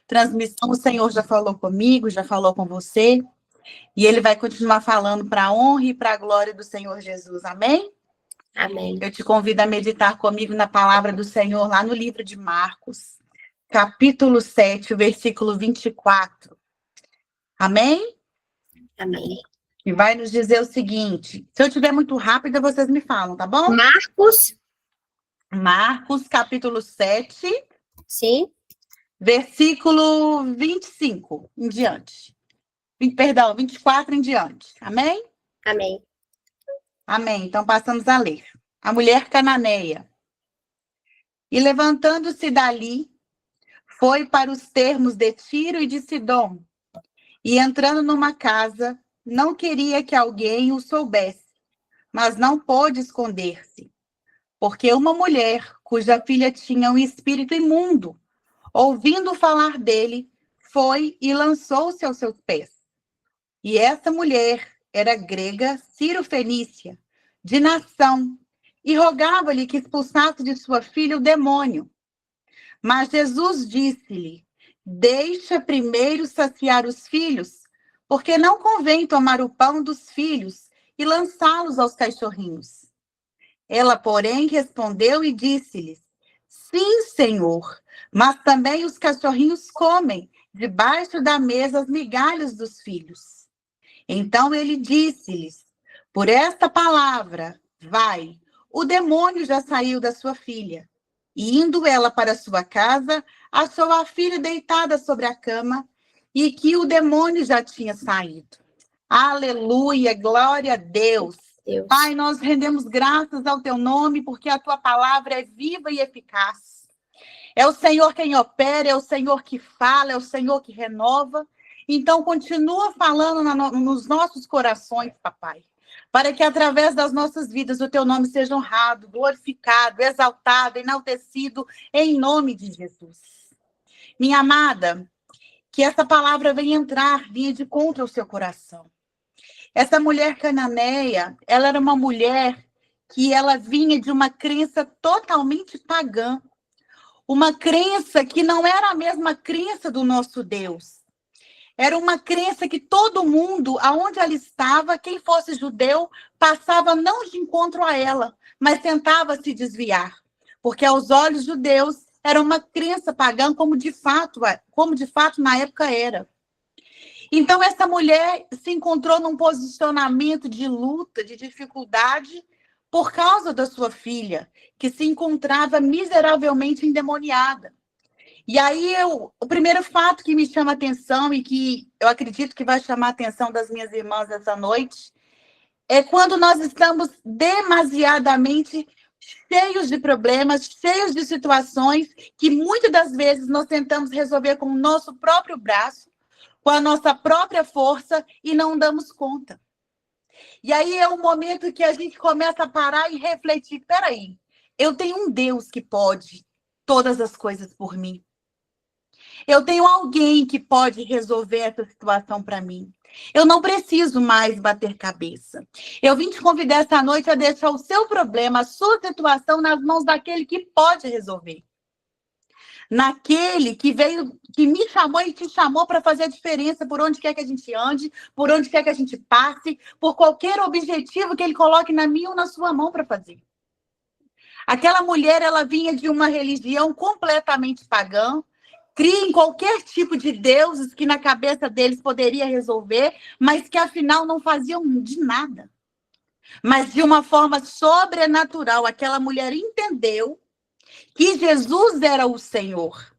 transmissão, o Senhor já falou comigo, já falou com você, e Ele vai continuar falando para a honra e para a glória do Senhor Jesus. Amém? Amém. Eu te convido a meditar comigo na palavra do Senhor, lá no livro de Marcos, capítulo 7, versículo 24. Amém? Amém. E vai nos dizer o seguinte, se eu estiver muito rápida, vocês me falam, tá bom? Marcos, capítulo 7, sim, versículo 25 em diante. 24 em diante. Amém? amém. Amém. Então, passamos a ler. A mulher cananeia. E levantando-se dali, foi para os termos de Tiro e de Sidom. E entrando numa casa, não queria que alguém o soubesse, mas não pôde esconder-se. Porque uma mulher, cuja filha tinha um espírito imundo, ouvindo falar dele, foi e lançou-se aos seus pés. E essa mulher era grega Ciro-fenícia, de nação, e rogava-lhe que expulsasse de sua filha o demônio. Mas Jesus disse-lhe: deixa primeiro saciar os filhos, porque não convém tomar o pão dos filhos e lançá-los aos cachorrinhos. Ela, porém, respondeu e disse-lhes: sim, Senhor, mas também os cachorrinhos comem debaixo da mesa as migalhas dos filhos. Então ele disse-lhes: por esta palavra, vai, o demônio já saiu da sua filha. E indo ela para sua casa, achou a filha deitada sobre a cama e que o demônio já tinha saído. Aleluia, glória a Deus. Pai, nós rendemos graças ao teu nome, porque a tua palavra é viva e eficaz. É o Senhor quem opera, é o Senhor que fala, é o Senhor que renova. Então, continua falando nos nossos corações, papai, para que através das nossas vidas o teu nome seja honrado, glorificado, exaltado, enaltecido, em nome de Jesus. Minha amada, que essa palavra venha entrar, venha de contra o seu coração. Essa mulher cananeia, ela era uma mulher que ela vinha de uma crença totalmente pagã. Uma crença que não era a mesma crença do nosso Deus. Era uma crença que todo mundo, aonde ela estava, quem fosse judeu, passava não de encontro a ela, mas tentava se desviar. Porque aos olhos judeus era uma crença pagã, como de fato na época era. Então, essa mulher se encontrou num posicionamento de luta, de dificuldade, por causa da sua filha, que se encontrava miseravelmente endemoniada. E aí, o primeiro fato que me chama a atenção e que eu acredito que vai chamar a atenção das minhas irmãs essa noite, é quando nós estamos demasiadamente cheios de problemas, cheios de situações que muitas das vezes nós tentamos resolver com o nosso próprio braço, com a nossa própria força e não damos conta. E aí é o momento que a gente começa a parar e refletir, peraí, eu tenho um Deus que pode todas as coisas por mim. Eu tenho alguém que pode resolver essa situação para mim. Eu não preciso mais bater cabeça. Eu vim te convidar essa noite a deixar o seu problema, a sua situação nas mãos daquele que pode resolver. Naquele que veio, que me chamou e te chamou para fazer a diferença por onde quer que a gente ande, por onde quer que a gente passe, por qualquer objetivo que ele coloque na minha ou na sua mão para fazer. Aquela mulher, ela vinha de uma religião completamente pagã, cria em qualquer tipo de deuses que na cabeça deles poderia resolver, mas que afinal não faziam de nada. Mas de uma forma sobrenatural, aquela mulher entendeu que Jesus era o Senhor,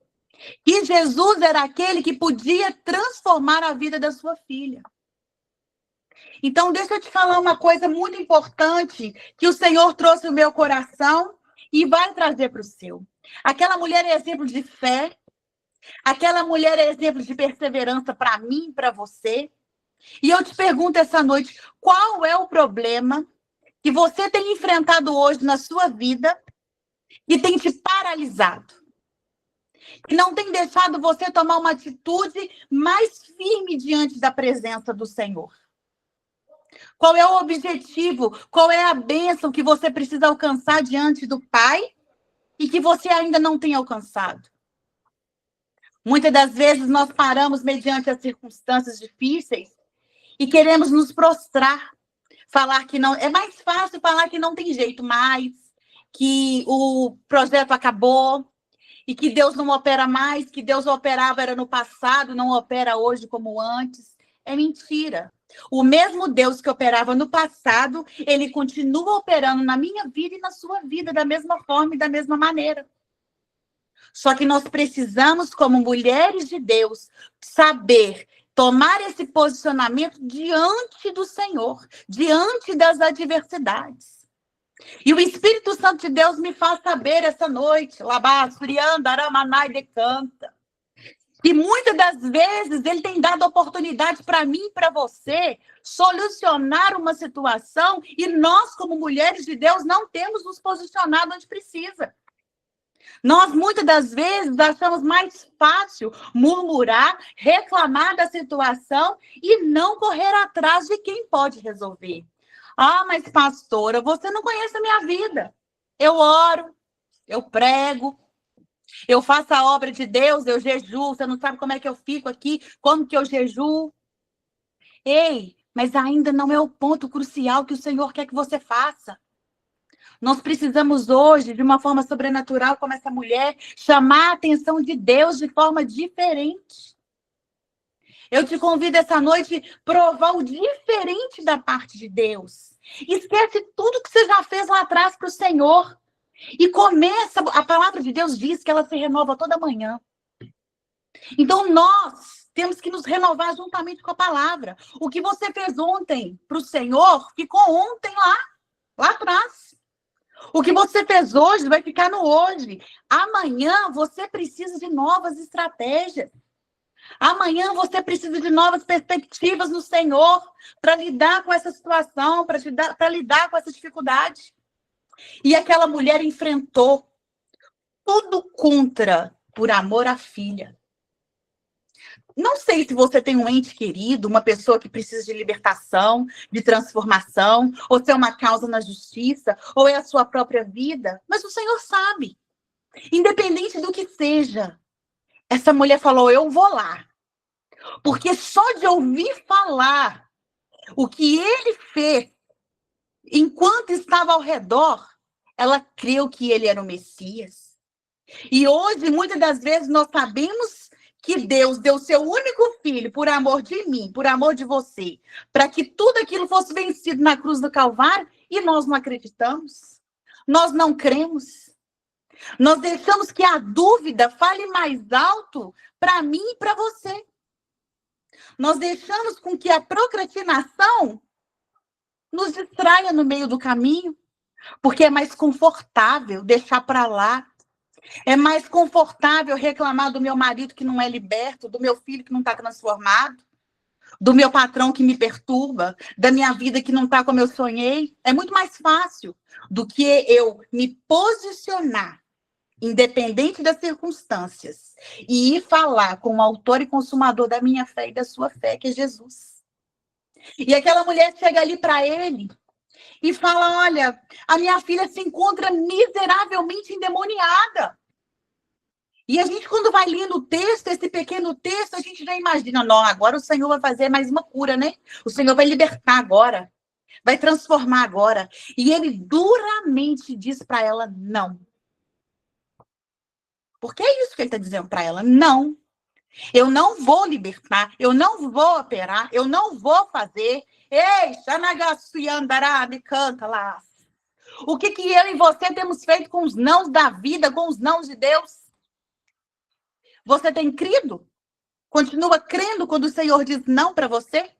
que Jesus era aquele que podia transformar a vida da sua filha. Então, deixa eu te falar uma coisa muito importante que o Senhor trouxe no meu coração e vai trazer para o seu. Aquela mulher é exemplo de fé, aquela mulher é exemplo de perseverança para mim e para você. E eu te pergunto essa noite, qual é o problema que você tem enfrentado hoje na sua vida que tem te paralisado? Que não tem deixado você tomar uma atitude mais firme diante da presença do Senhor? Qual é o objetivo? Qual é a bênção que você precisa alcançar diante do Pai e que você ainda não tem alcançado? Muitas das vezes nós paramos mediante as circunstâncias difíceis e queremos nos prostrar, falar que não. É mais fácil falar que não tem jeito mais, que o projeto acabou e que Deus não opera mais, que Deus operava era no passado, não opera hoje como antes. É mentira. O mesmo Deus que operava no passado, ele continua operando na minha vida e na sua vida da mesma forma e da mesma maneira. Só que nós precisamos, como mulheres de Deus, saber tomar esse posicionamento diante do Senhor, diante das adversidades. E o Espírito Santo de Deus me faz saber essa noite, Labasurianda, Aramanai decanta, que muitas das vezes ele tem dado oportunidade para mim e para você solucionar uma situação e nós, como mulheres de Deus, não temos nos posicionado onde precisa. Nós, muitas das vezes, achamos mais fácil murmurar, reclamar da situação e não correr atrás de quem pode resolver. Ah, mas pastora, você não conhece a minha vida. Eu oro, eu prego, eu faço a obra de Deus, eu jejuo. Você não sabe como é que eu fico aqui, como que eu jejuo. Ei, mas ainda não é o ponto crucial que o Senhor quer que você faça. Nós precisamos hoje, de uma forma sobrenatural, como essa mulher, chamar a atenção de Deus de forma diferente. Eu te convido essa noite a provar o diferente da parte de Deus. Esquece tudo que você já fez lá atrás para o Senhor. E começa, a palavra de Deus diz que ela se renova toda manhã. Então nós temos que nos renovar juntamente com a palavra. O que você fez ontem para o Senhor, ficou ontem lá atrás. O que você fez hoje vai ficar no hoje. Amanhã você precisa de novas estratégias. Amanhã você precisa de novas perspectivas no Senhor para lidar com essa situação, para lidar com essa dificuldade. E aquela mulher enfrentou tudo contra por amor à filha. Não sei se você tem um ente querido, uma pessoa que precisa de libertação, de transformação, ou se é uma causa na justiça, ou é a sua própria vida, mas o Senhor sabe. Independente do que seja, essa mulher falou, eu vou lá. Porque só de ouvir falar o que ele fez, enquanto estava ao redor, ela creu que ele era o Messias. E hoje, muitas das vezes, nós sabemos que Deus deu seu único filho por amor de mim, por amor de você, para que tudo aquilo fosse vencido na cruz do Calvário, e nós não acreditamos. Nós não cremos. Nós deixamos que a dúvida fale mais alto para mim e para você. Nós deixamos com que a procrastinação nos distraia no meio do caminho, porque é mais confortável deixar para lá. É mais confortável reclamar do meu marido que não é liberto, do meu filho que não está transformado, do meu patrão que me perturba, da minha vida que não está como eu sonhei. É muito mais fácil do que eu me posicionar, independente das circunstâncias, e ir falar com o autor e consumador da minha fé e da sua fé, que é Jesus. E aquela mulher chega ali para ele e fala, olha, a minha filha se encontra miseravelmente endemoniada. E a gente, quando vai lendo o texto, esse pequeno texto, a gente já imagina, não, agora o Senhor vai fazer mais uma cura, né? O Senhor vai libertar agora, vai transformar agora. E ele duramente diz para ela, não. Porque é isso que ele está dizendo para ela, não. Eu não vou libertar, eu não vou operar, eu não vou fazer. Ei, Xanagasuyandará, me canta lá. O que eu e você temos feito com os nãos da vida, com os nãos de Deus? Você tem crido? Continua crendo quando o Senhor diz não para você?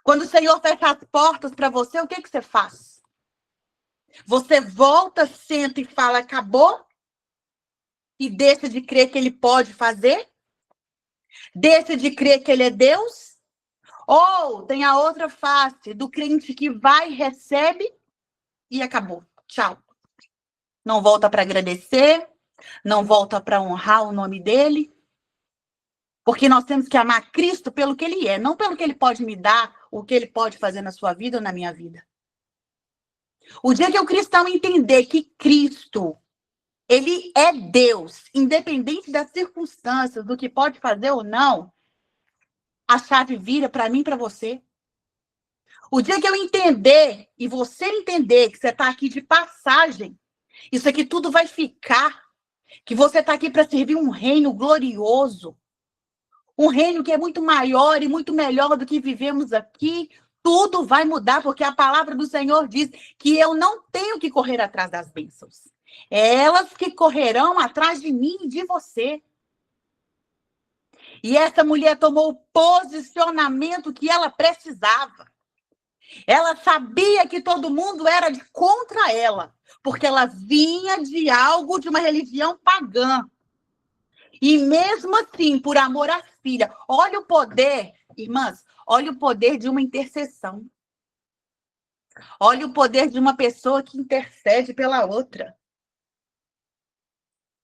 Quando o Senhor fecha as portas para você, o que você faz? Você volta, senta e fala, acabou? E deixa de crer que ele pode fazer? Deixa de crer que ele é Deus? Ou tem a outra face do crente que vai, recebe e acabou. Tchau. Não volta para agradecer, não volta para honrar o nome dele. Porque nós temos que amar Cristo pelo que ele é, não pelo que ele pode me dar, o que ele pode fazer na sua vida ou na minha vida. O dia que o cristão entender que Cristo Ele é Deus, independente das circunstâncias, do que pode fazer ou não, a chave vira para mim e para você. O dia que eu entender, e você entender que você está aqui de passagem, isso aqui tudo vai ficar, que você está aqui para servir um reino glorioso, um reino que é muito maior e muito melhor do que vivemos aqui, tudo vai mudar, porque a palavra do Senhor diz que eu não tenho que correr atrás das bênçãos. É elas que correrão atrás de mim e de você. E essa mulher tomou o posicionamento que ela precisava. Ela sabia que todo mundo era contra ela, porque ela vinha de algo, de uma religião pagã. E mesmo assim, por amor à filha, olha o poder, irmãs, olha o poder de uma intercessão. Olha o poder de uma pessoa que intercede pela outra.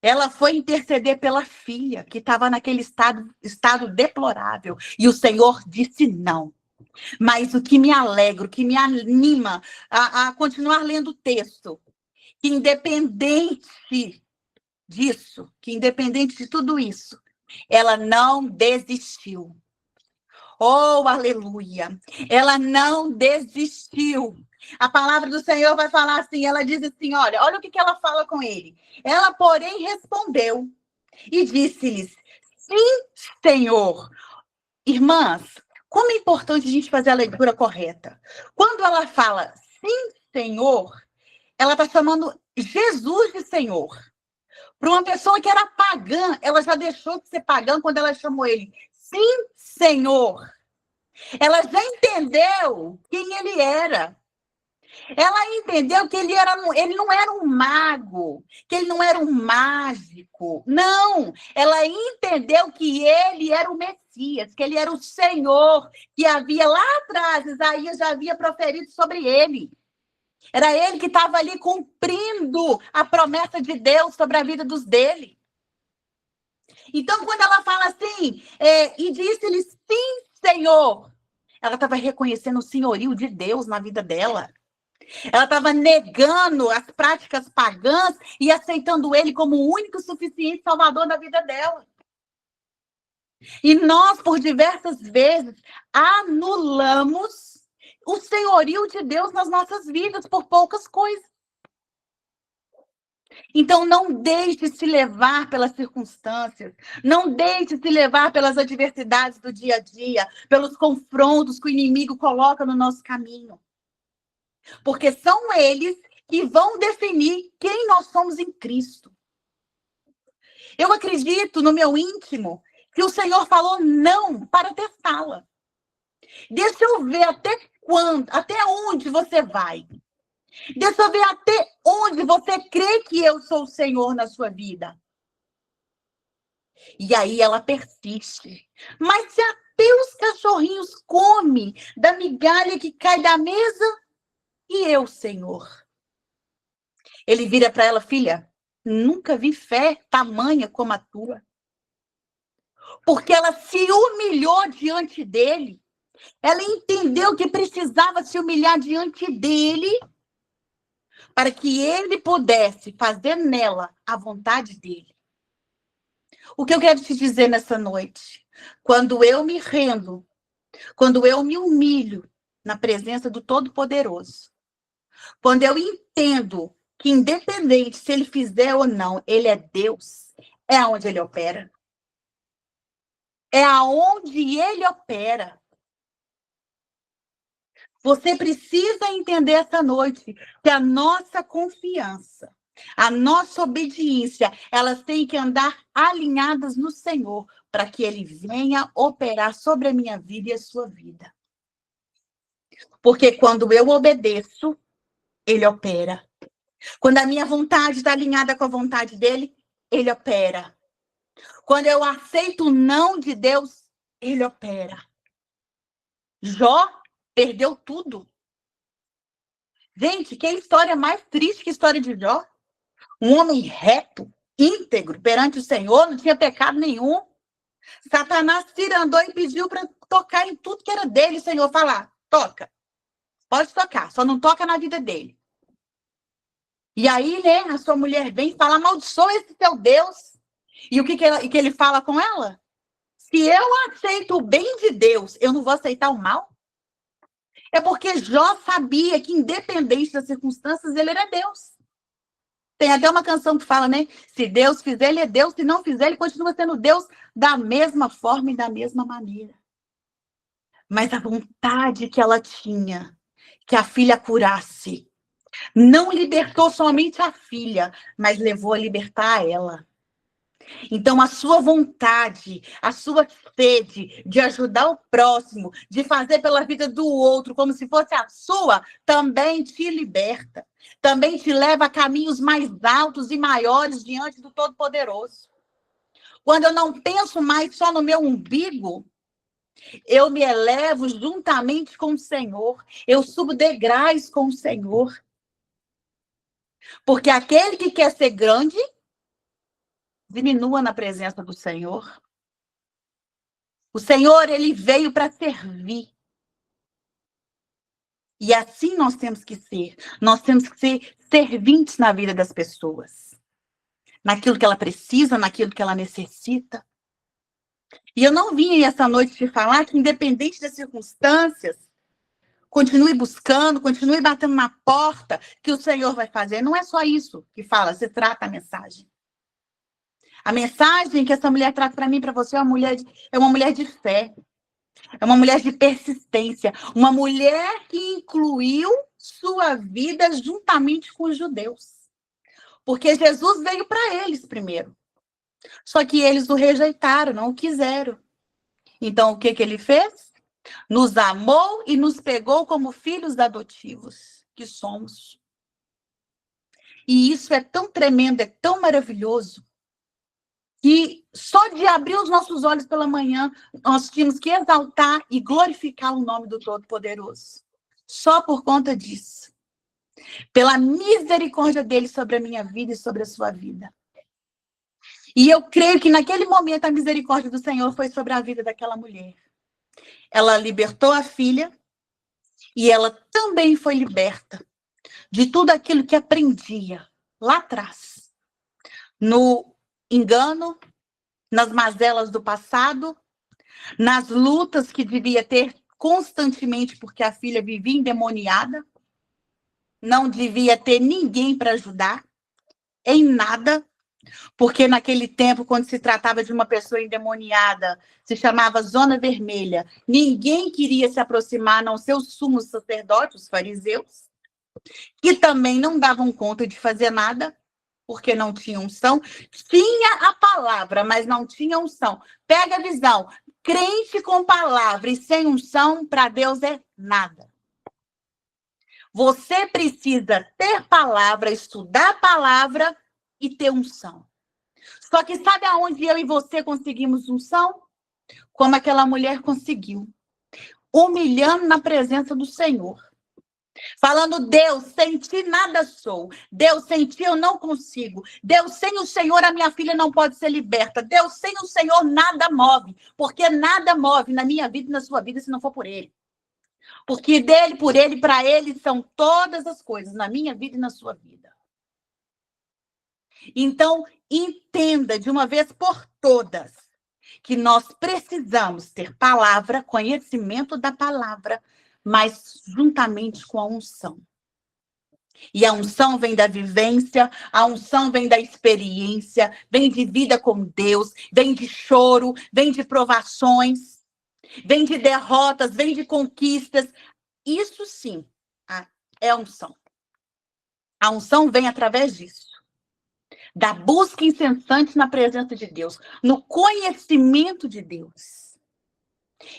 Ela foi interceder pela filha, que estava naquele estado deplorável. E o Senhor disse não. Mas o que me alegra, o que me anima a continuar lendo o texto, que independente disso, que independente de tudo isso, ela não desistiu. Oh, aleluia! Ela não desistiu. A palavra do Senhor vai falar assim, ela diz assim, olha o que ela fala com ele. Ela, porém, respondeu e disse-lhes, sim, Senhor. Irmãs, como é importante a gente fazer a leitura correta. Quando ela fala, sim, Senhor, ela está chamando Jesus de Senhor. Para uma pessoa que era pagã, ela já deixou de ser pagã quando ela chamou ele. Sim, Senhor. Ela já entendeu quem ele era. Ela entendeu que ele não era um mago, que ele não era um mágico. Não, ela entendeu que ele era o Messias, que ele era o Senhor, que havia lá atrás, Isaías já havia proferido sobre ele. Era ele que estava ali cumprindo a promessa de Deus sobre a vida dos dele. Então, quando ela fala assim, e disse-lhe, sim, Senhor, ela estava reconhecendo o senhorio de Deus na vida dela. Ela estava negando as práticas pagãs e aceitando ele como o único e suficiente salvador da vida dela. E nós, por diversas vezes, anulamos o senhorio de Deus nas nossas vidas por poucas coisas. Então, não deixe se levar pelas circunstâncias, não deixe se levar pelas adversidades do dia a dia, pelos confrontos que o inimigo coloca no nosso caminho. Porque são eles que vão definir quem nós somos em Cristo. Eu acredito no meu íntimo que o Senhor falou não para testá-la. Deixa eu ver até onde você vai. Deixa eu ver até onde você crê que eu sou o Senhor na sua vida. E aí ela persiste. Mas se até os cachorrinhos comem da migalha que cai da mesa, e eu, Senhor? Ele vira para ela, filha, nunca vi fé tamanha como a tua. Porque ela se humilhou diante dele. Ela entendeu que precisava se humilhar diante dele para que ele pudesse fazer nela a vontade dele. O que eu quero te dizer nessa noite? Quando eu me rendo, quando eu me humilho na presença do Todo-Poderoso, quando eu entendo que independente se ele fizer ou não, ele é Deus, é aonde ele opera. É aonde ele opera. Você precisa entender essa noite que a nossa confiança, a nossa obediência, elas têm que andar alinhadas no Senhor, para que ele venha operar sobre a minha vida e a sua vida. Porque quando eu obedeço, ele opera. Quando a minha vontade está alinhada com a vontade dele, ele opera. Quando eu aceito o não de Deus, ele opera. Jó perdeu tudo. Gente, que história mais triste que a história de Jó. Um homem reto, íntegro perante o Senhor, não tinha pecado nenhum. Satanás tirandou e pediu para tocar em tudo que era dele. O Senhor falar, toca. Pode tocar, só não toca na vida dele. E aí, né, a sua mulher vem e fala, amaldiçoa esse teu Deus. E o que ele fala com ela? Se eu aceito o bem de Deus, eu não vou aceitar o mal? É porque Jó sabia que, independente das circunstâncias, ele era Deus. Tem até uma canção que fala, né? Se Deus fizer, ele é Deus. Se não fizer, ele continua sendo Deus da mesma forma e da mesma maneira. Mas a vontade que ela tinha, que a filha curasse, não libertou somente a filha, mas levou a libertar ela. Então, a sua vontade, a sua sede de ajudar o próximo, de fazer pela vida do outro como se fosse a sua, também te liberta. Também te leva a caminhos mais altos e maiores diante do Todo-Poderoso. Quando eu não penso mais só no meu umbigo, eu me elevo juntamente com o Senhor. Eu subo degraus com o Senhor. Porque aquele que quer ser grande, diminua na presença do Senhor. O Senhor, ele veio para servir. E assim nós temos que ser. Nós temos que ser serventes na vida das pessoas. Naquilo que ela precisa, naquilo que ela necessita. E eu não vim essa noite te falar que, independente das circunstâncias, continue buscando, continue batendo na porta que o Senhor vai fazer. Não é só isso que fala, se trata a mensagem. A mensagem que essa mulher traz para mim, para você, é uma mulher de fé. É uma mulher de persistência. Uma mulher que incluiu sua vida juntamente com os judeus. Porque Jesus veio para eles primeiro. Só que eles o rejeitaram, não o quiseram. Então, o que ele fez? Nos amou e nos pegou como filhos adotivos que somos. E isso é tão tremendo, é tão maravilhoso, que só de abrir os nossos olhos pela manhã, nós tínhamos que exaltar e glorificar o nome do Todo-Poderoso. Só por conta disso. Pela misericórdia dele sobre a minha vida e sobre a sua vida. E eu creio que naquele momento a misericórdia do Senhor foi sobre a vida daquela mulher. Ela libertou a filha e ela também foi liberta de tudo aquilo que aprendia lá atrás. No engano, nas mazelas do passado, nas lutas que devia ter constantemente porque a filha vivia endemoniada, não devia ter ninguém para ajudar em nada, porque naquele tempo, quando se tratava de uma pessoa endemoniada, se chamava zona vermelha. Ninguém queria se aproximar, a não ser os sumos sacerdotes, os fariseus, que também não davam conta de fazer nada, porque não tinha unção. Tinha a palavra, mas não tinha unção. Pega a visão. Crente com palavra e sem unção, para Deus é nada. Você precisa ter palavra, estudar a palavra e ter unção. Só que sabe aonde eu e você conseguimos unção? Como aquela mulher conseguiu. Humilhando na presença do Senhor. Falando, Deus, sem ti nada sou. Deus, sem ti eu não consigo. Deus, sem o Senhor a minha filha não pode ser liberta. Deus, sem o Senhor nada move. Porque nada move na minha vida e na sua vida se não for por Ele. Porque dele, por Ele, para Ele são todas as coisas, na minha vida e na sua vida. Então, entenda de uma vez por todas que nós precisamos ter palavra, conhecimento da palavra, mas juntamente com a unção. E a unção vem da vivência, a unção vem da experiência, vem de vida com Deus, vem de choro, vem de provações, vem de derrotas, vem de conquistas. Isso sim é a unção. A unção vem através disso. Da busca incessante na presença de Deus, no conhecimento de Deus.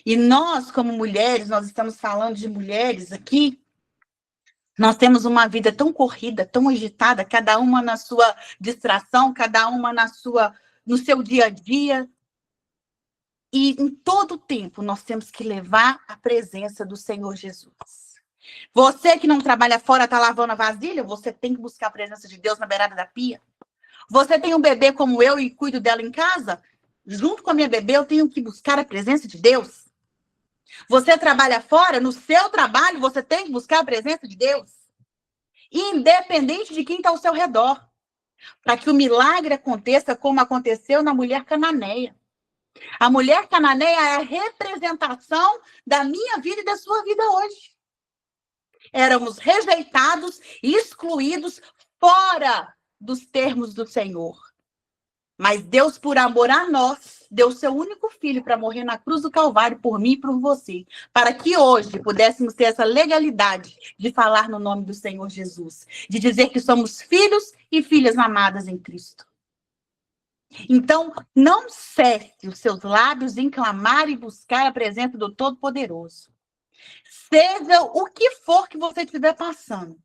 E nós, como mulheres, nós estamos falando de mulheres aqui, nós temos uma vida tão corrida, tão agitada, cada uma na sua distração, cada uma no seu dia a dia. E em todo tempo nós temos que levar a presença do Senhor Jesus. Você que não trabalha fora, está lavando a vasilha, você tem que buscar a presença de Deus na beirada da pia. Você tem um bebê como eu e cuido dela em casa? Junto com a minha bebê, eu tenho que buscar a presença de Deus. Você trabalha fora, no seu trabalho, você tem que buscar a presença de Deus. independente de quem está ao seu redor, para que o milagre aconteça como aconteceu na mulher cananeia. A mulher cananeia é a representação da minha vida e da sua vida hoje. Éramos rejeitados, excluídos, fora dos termos do Senhor. Mas Deus, por amor a nós, deu seu único filho para morrer na cruz do Calvário por mim e por você, para que hoje pudéssemos ter essa legalidade de falar no nome do Senhor Jesus, de dizer que somos filhos e filhas amadas em Cristo. Então, não cesse os seus lábios em clamar e buscar a presença do Todo-Poderoso. Seja o que for que você estiver passando.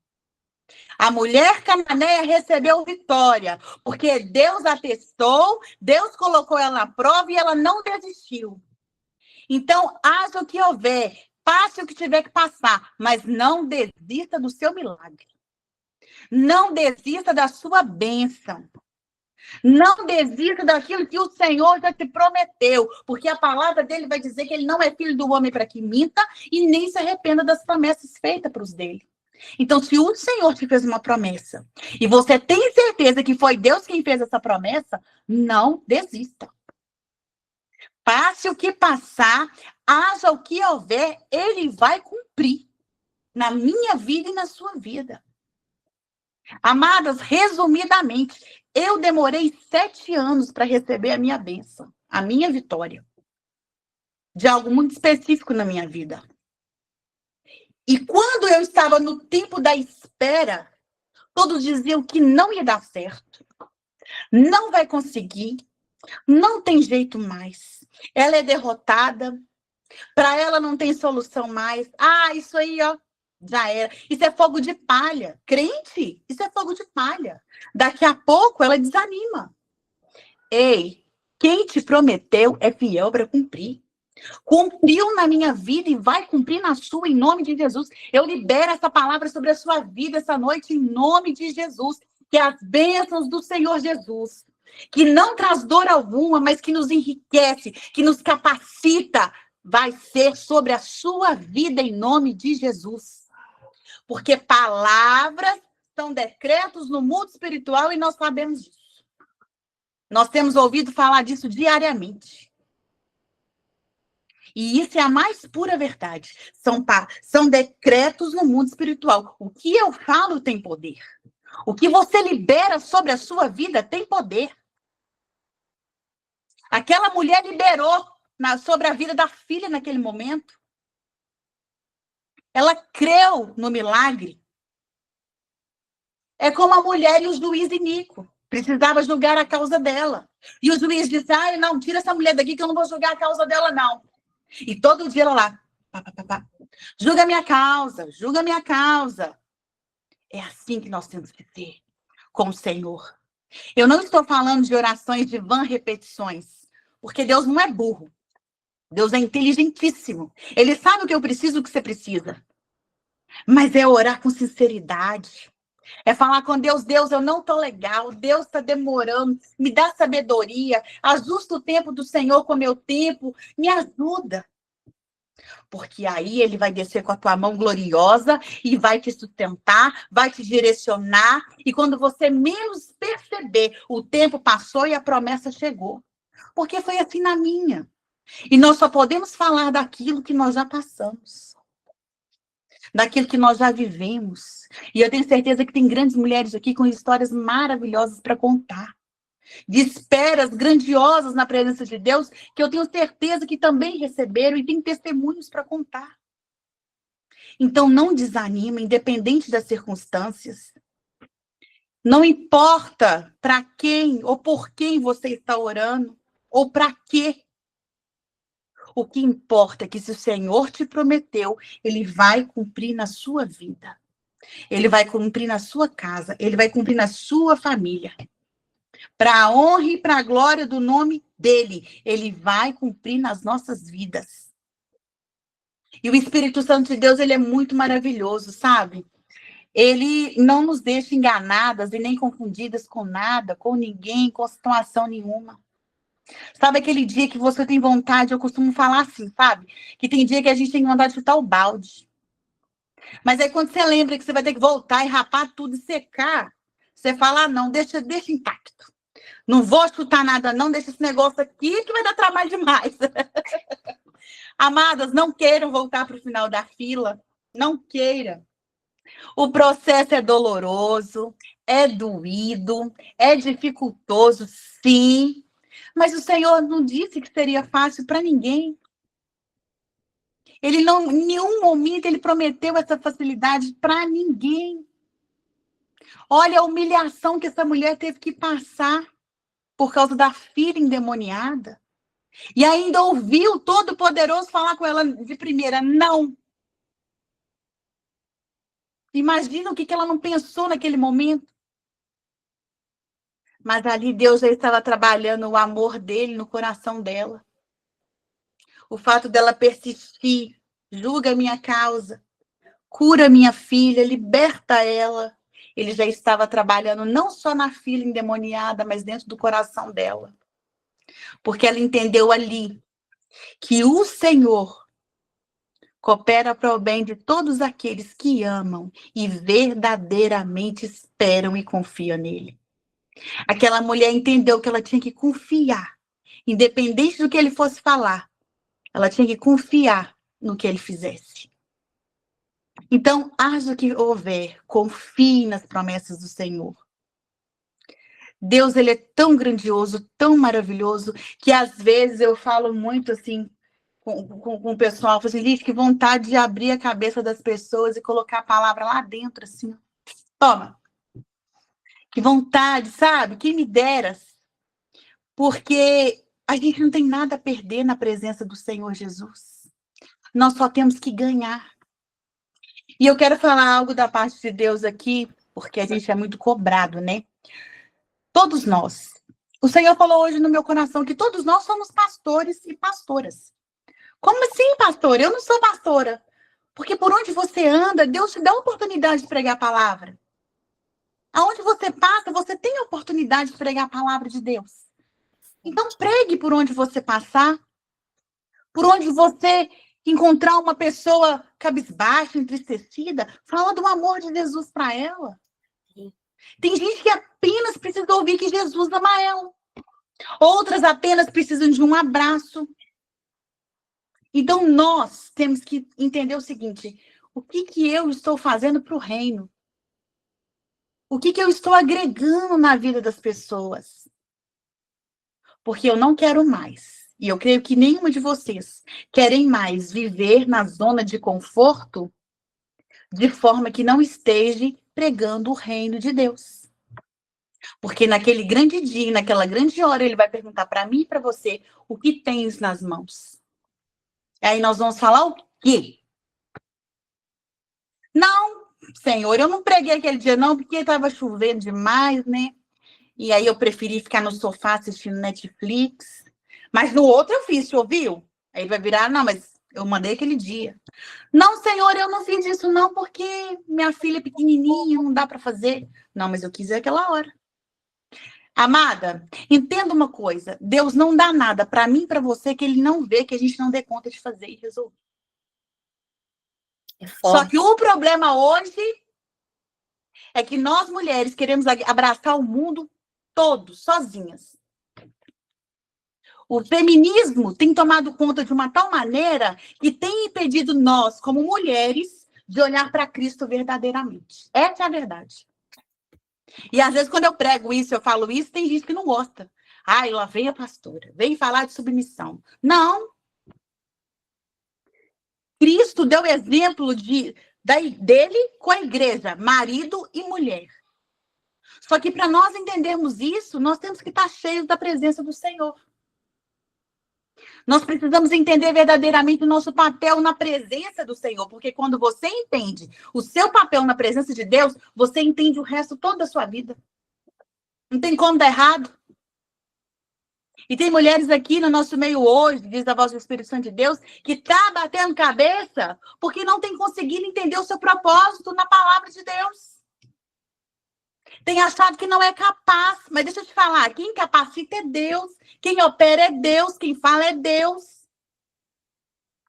A mulher cananeia recebeu vitória, porque Deus atestou, Deus colocou ela na prova e ela não desistiu. Então, haja o que houver, passe o que tiver que passar, mas não desista do seu milagre. Não desista da sua bênção. Não desista daquilo que o Senhor já te prometeu, porque a palavra dele vai dizer que ele não é filho do homem para que minta e nem se arrependa das promessas feitas para os dele. Então, se o Senhor te fez uma promessa e você tem certeza que foi Deus quem fez essa promessa, não desista. Passe o que passar, haja o que houver, ele vai cumprir na minha vida e na sua vida. Amadas, resumidamente, eu demorei 7 anos para receber a minha bênção, a minha vitória, de algo muito específico na minha vida. E quando eu estava no tempo da espera, todos diziam que não ia dar certo, não vai conseguir, não tem jeito mais. Ela é derrotada, para ela não tem solução mais. Ah, isso aí, ó, já era. Isso é fogo de palha. Crente, isso é fogo de palha. Daqui a pouco ela desanima. Ei, quem te prometeu é fiel para cumprir. Cumpriu na minha vida e vai cumprir na sua, em nome de Jesus. Eu libero essa palavra sobre a sua vida essa noite, em nome de Jesus. Que as bênçãos do Senhor Jesus, que não traz dor alguma, mas que nos enriquece, que nos capacita, vai ser sobre a sua vida, em nome de Jesus. Porque palavras são decretos no mundo espiritual e nós sabemos disso. Nós temos ouvido falar disso diariamente. E isso é a mais pura verdade. São decretos no mundo espiritual. O que eu falo tem poder. O que você libera sobre a sua vida tem poder. Aquela mulher liberou sobre a vida da filha naquele momento. Ela creu no milagre. É como a mulher e o juiz iníquo. Precisava julgar a causa dela. E o juiz disse, não, tira essa mulher daqui que eu não vou julgar a causa dela, não. E todo dia ela lá, julga a minha causa, julga a minha causa. É assim que nós temos que ter com o Senhor. Eu não estou falando de orações de vã repetições, porque Deus não é burro. Deus é inteligentíssimo. Ele sabe o que eu preciso, o que você precisa. Mas é orar com sinceridade. É falar com Deus, Deus, eu não estou legal, Deus está demorando, me dá sabedoria, ajusta o tempo do Senhor com o meu tempo, me ajuda. Porque aí ele vai descer com a tua mão gloriosa e vai te sustentar, vai te direcionar, e quando você menos perceber, o tempo passou e a promessa chegou. Porque foi assim na minha. E nós só podemos falar daquilo que nós já passamos. Daquilo que nós já vivemos. E eu tenho certeza que tem grandes mulheres aqui com histórias maravilhosas para contar. De esperas grandiosas na presença de Deus, que eu tenho certeza que também receberam e tem testemunhos para contar. Então, não desanima, independente das circunstâncias. Não importa para quem ou por quem você está orando, ou para quê. O que importa é que se o Senhor te prometeu, ele vai cumprir na sua vida. Ele vai cumprir na sua casa. Ele vai cumprir na sua família. Para a honra e para a glória do nome dele. Ele vai cumprir nas nossas vidas. E o Espírito Santo de Deus, ele é muito maravilhoso, sabe? Ele não nos deixa enganadas e nem confundidas com nada, com ninguém, com situação nenhuma. Sabe aquele dia que você tem vontade, eu costumo falar assim, sabe? Que tem dia que a gente tem vontade de chutar o balde. Mas aí quando você lembra que você vai ter que voltar e rapar tudo e secar, você fala, ah, não, deixa intacto. Não vou chutar nada não, deixa esse negócio aqui que vai dar trabalho demais. Amadas, não queiram voltar para o final da fila. Não queira. O processo é doloroso, é doído, é dificultoso, sim. Mas o Senhor não disse que seria fácil para ninguém. Ele não, em nenhum momento, ele prometeu essa facilidade para ninguém. Olha a humilhação que essa mulher teve que passar por causa da filha endemoniada. E ainda ouviu o Todo-Poderoso falar com ela de primeira, não. Imagina o que ela não pensou naquele momento. Mas ali Deus já estava trabalhando o amor dele no coração dela. O fato dela persistir, julga a minha causa, cura minha filha, liberta ela. Ele já estava trabalhando não só na filha endemoniada, mas dentro do coração dela. Porque ela entendeu ali que o Senhor coopera para o bem de todos aqueles que amam e verdadeiramente esperam e confiam nele. Aquela mulher entendeu que ela tinha que confiar, independente do que ele fosse falar. Ela tinha que confiar no que ele fizesse. Então, haja o que houver, confie nas promessas do Senhor. Deus, ele é tão grandioso, tão maravilhoso, que às vezes eu falo muito assim com o pessoal, falo assim, gente, que vontade de abrir a cabeça das pessoas e colocar a palavra lá dentro, assim. Toma. Que vontade, sabe? Quem me dera. Porque a gente não tem nada a perder na presença do Senhor Jesus. Nós só temos que ganhar. E eu quero falar algo da parte de Deus aqui, porque a gente é muito cobrado, né? Todos nós. O Senhor falou hoje no meu coração que todos nós somos pastores e pastoras. Como assim, pastora? Eu não sou pastora. Porque por onde você anda, Deus te dá a oportunidade de pregar a palavra. Aonde você passa, você tem a oportunidade de pregar a palavra de Deus. Então, pregue por onde você passar. Por onde você encontrar uma pessoa cabisbaixa, entristecida, fala do amor de Jesus para ela. Tem gente que apenas precisa ouvir que Jesus ama ela. Outras apenas precisam de um abraço. Então, nós temos que entender o seguinte: o que eu estou fazendo para o reino? O que eu estou agregando na vida das pessoas? Porque eu não quero mais. E eu creio que nenhuma de vocês querem mais viver na zona de conforto de forma que não esteja pregando o reino de Deus. Porque naquele grande dia, naquela grande hora, ele vai perguntar para mim e para você o que tens nas mãos. E aí nós vamos falar o quê? Não, Senhor, eu não preguei aquele dia não, porque estava chovendo demais, né? E aí eu preferi ficar no sofá assistindo Netflix. Mas no outro eu fiz, você ouviu? Aí vai virar, não, mas eu mandei aquele dia. Não, Senhor, eu não fiz isso não, porque minha filha é pequenininha, não dá para fazer. Não, mas eu quis aquela hora. Amada, entenda uma coisa. Deus não dá nada para mim e para você que ele não vê, que a gente não dê conta de fazer e resolver. Só que o problema hoje é que nós mulheres queremos abraçar o mundo todo, sozinhas. O feminismo tem tomado conta de uma tal maneira que tem impedido nós, como mulheres, de olhar para Cristo verdadeiramente. Essa é a verdade. E às vezes, quando eu prego isso, eu falo isso, tem gente que não gosta. Ai, lá vem a pastora, vem falar de submissão. Não. Cristo deu exemplo dele com a igreja, marido e mulher. Só que para nós entendermos isso, nós temos que estar cheios da presença do Senhor. Nós precisamos entender verdadeiramente o nosso papel na presença do Senhor, porque quando você entende o seu papel na presença de Deus, você entende o resto todo da sua vida. Não tem como dar errado. E tem mulheres aqui no nosso meio hoje, diz a voz do Espírito Santo de Deus, que está batendo cabeça porque não tem conseguido entender o seu propósito na palavra de Deus. Tem achado que não é capaz, mas deixa eu te falar, quem capacita é Deus, quem opera é Deus, quem fala é Deus.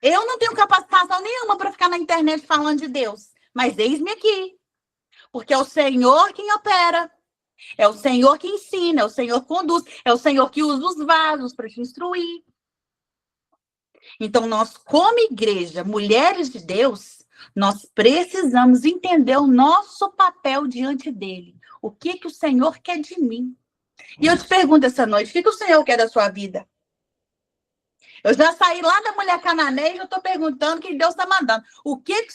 Eu não tenho capacitação nenhuma para ficar na internet falando de Deus, Mas eis-me aqui, porque é o Senhor quem opera, é o Senhor que ensina, é o Senhor que conduz, é o Senhor que usa os vasos para te instruir. Então, nós, como igreja, mulheres de Deus, nós precisamos entender o nosso papel diante dele. O que o Senhor quer de mim? E eu te pergunto essa noite, o que o Senhor quer da sua vida? Eu já saí lá da mulher cananeia e eu estou perguntando o que Deus está mandando. O que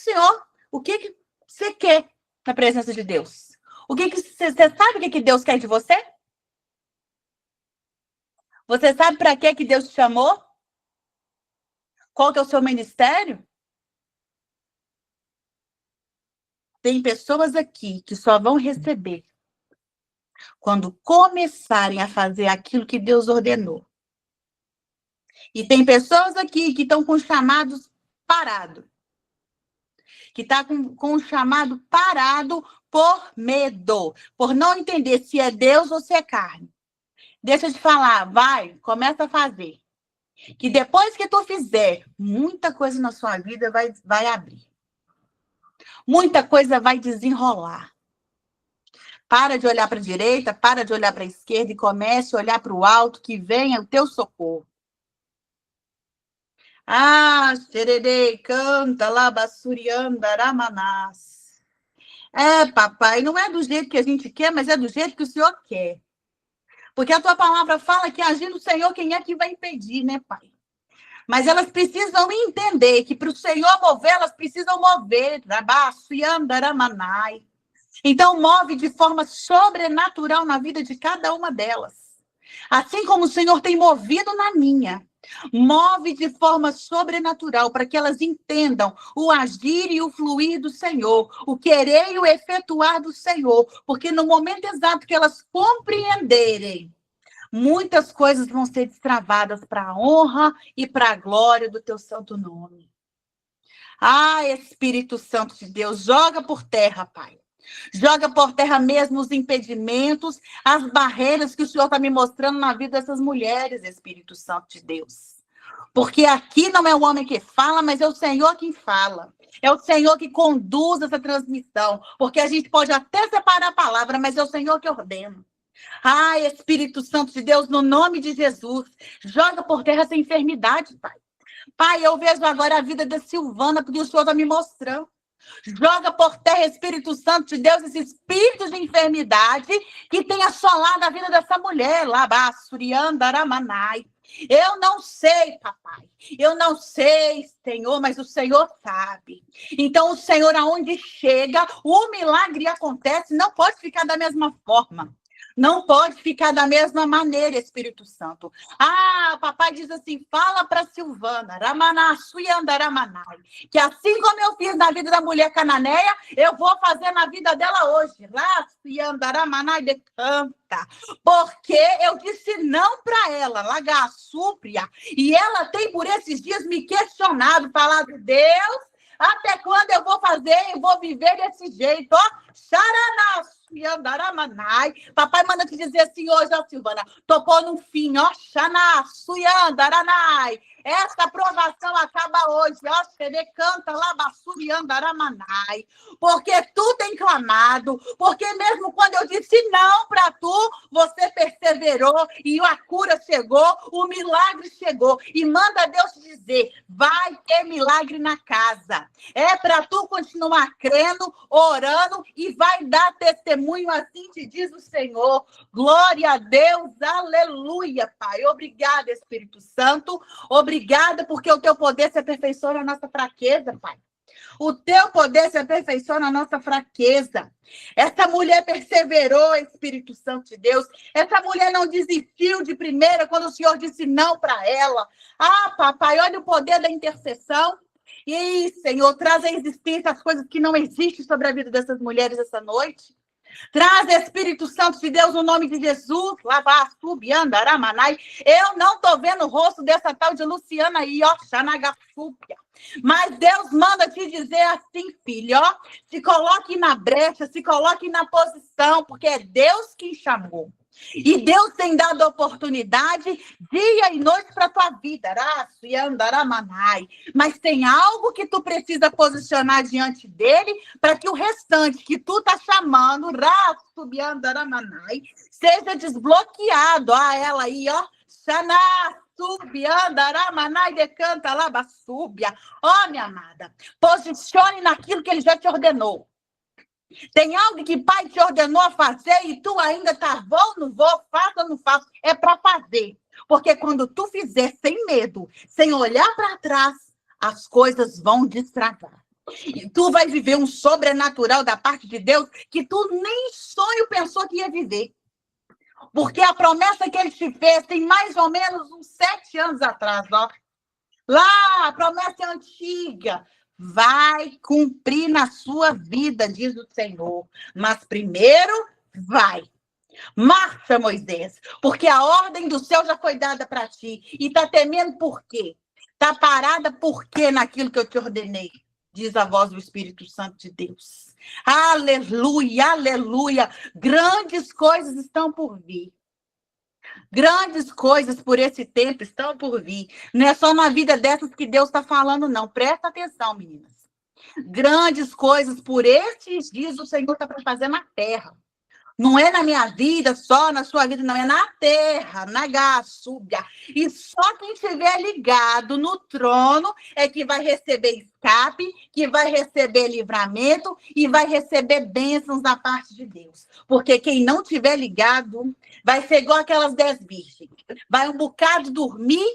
você quer na presença de Deus? Você sabe o que Deus quer de você? Você sabe para que Deus te chamou? Qual que é o seu ministério? Tem pessoas aqui que só vão receber quando começarem a fazer aquilo que Deus ordenou. E tem pessoas aqui que estão com chamados parados. Que está com o chamado parado por medo, por não entender se é Deus ou se é carne. Deixa eu te falar, começa a fazer. Que depois que tu fizer, muita coisa na sua vida vai abrir. Muita coisa vai desenrolar. Para de olhar para a direita, para de olhar para a esquerda e comece a olhar para o alto, que venha o teu socorro. Ah, xererei, canta, labassurianda, aramanás. Papai, não é do jeito que a gente quer, mas é do jeito que o Senhor quer. Porque a tua palavra fala que agindo o Senhor, quem é que vai impedir, né, Pai? Mas elas precisam entender que para o Senhor mover, elas precisam mover. Então, move de forma sobrenatural na vida de cada uma delas. Assim como o Senhor tem movido na minha. Move de forma sobrenatural para que elas entendam o agir e o fluir do Senhor, o querer e o efetuar do Senhor, porque no momento exato que elas compreenderem, muitas coisas vão ser destravadas para a honra e para a glória do teu santo nome. Ah, Espírito Santo de Deus, joga por terra, Pai. Joga por terra mesmo os impedimentos, as barreiras que o Senhor está me mostrando na vida dessas mulheres, Espírito Santo de Deus. Porque aqui não é o homem que fala, mas é o Senhor quem fala. É o Senhor que conduz essa transmissão. Porque a gente pode até separar a palavra, mas é o Senhor que ordena. Ah, Espírito Santo de Deus, no nome de Jesus, joga por terra essa enfermidade, Pai. Pai, eu vejo agora a vida da Silvana, porque o Senhor está me mostrando. Joga por terra, Espírito Santo de Deus, esse espírito de enfermidade que tem assolado a vida dessa mulher. Eu não sei, papai. Eu não sei, Senhor, mas o Senhor sabe. Então, o Senhor, aonde chega, o milagre acontece, não pode ficar da mesma forma. Não pode ficar da mesma maneira, Espírito Santo. Ah, papai diz assim, fala para Silvana, que assim como eu fiz na vida da mulher cananeia, eu vou fazer na vida dela hoje. Canta. Porque eu disse não para ela, Lagassúpria, e ela tem por esses dias me questionado, falado, Deus, até quando eu vou fazer e vou viver desse jeito? Ó, Xaranás. Papai manda te dizer assim hoje, ó, Silvana, topou no fim, ó, Xaná, Suyandaranai. Esta aprovação acaba hoje, ó, Xere canta, Labassuriandaramanai. Porque tu tem clamado, porque mesmo quando eu disse não para tu, você perseverou e a cura chegou, o milagre chegou. E manda Deus te dizer, vai ter milagre na casa. É para tu continuar crendo, orando e vai dar testemunho, assim te diz o Senhor. Glória a Deus, aleluia, Pai. Obrigada, Espírito Santo. Obrigada, porque o teu poder se aperfeiçoa na nossa fraqueza, Pai. O teu poder se aperfeiçoa na nossa fraqueza. Essa mulher perseverou, Espírito Santo de Deus. Essa mulher não desistiu de primeira quando o Senhor disse não para ela. Ah, papai, olha o poder da intercessão. E, Senhor, traz à existência as coisas que não existem sobre a vida dessas mulheres essa noite. Traz, Espírito Santo de Deus, no nome de Jesus. Eu não estou vendo o rosto dessa tal de Luciana aí, ó, Xanagassúpia. Mas Deus manda te dizer assim, filho, ó, se coloque na brecha, se coloque na posição, porque é Deus quem chamou. E Deus tem dado oportunidade dia e noite para a tua vida. Mas tem algo que tu precisa posicionar diante dele para que o restante que tu tá chamando, seja desbloqueado. Ela aí, ó. Ó, minha amada, posicione naquilo que ele já te ordenou. Tem algo que pai te ordenou a fazer e tu ainda tá, vou, não vou, faço ou não faço. É para fazer. Porque quando tu fizer sem medo, sem olhar para trás, as coisas vão destravar. E tu vai viver um sobrenatural da parte de Deus que tu nem sonho pensou que ia viver. Porque a promessa que ele te fez tem mais ou menos uns 7 anos atrás, ó. Lá, a promessa é antiga. Vai cumprir na sua vida, diz o Senhor. Mas primeiro, vai. Marcha, Moisés, porque a ordem do céu já foi dada para ti. E está temendo por quê? Está parada por quê naquilo que eu te ordenei? Diz a voz do Espírito Santo de Deus. Aleluia, aleluia. Grandes coisas estão por vir. Grandes coisas por esse tempo estão por vir. Não é só na vida dessas que Deus está falando, não. Presta atenção, meninas. Grandes coisas por estes dias o Senhor está para fazer na terra. Não é na minha vida, só na sua vida, não. É na terra, na Gassúbia. E só quem estiver ligado no trono é que vai receber escape, que vai receber livramento e vai receber bênçãos da parte de Deus. Porque quem não estiver ligado vai ser igual aquelas 10 virgens. Vai um bocado dormir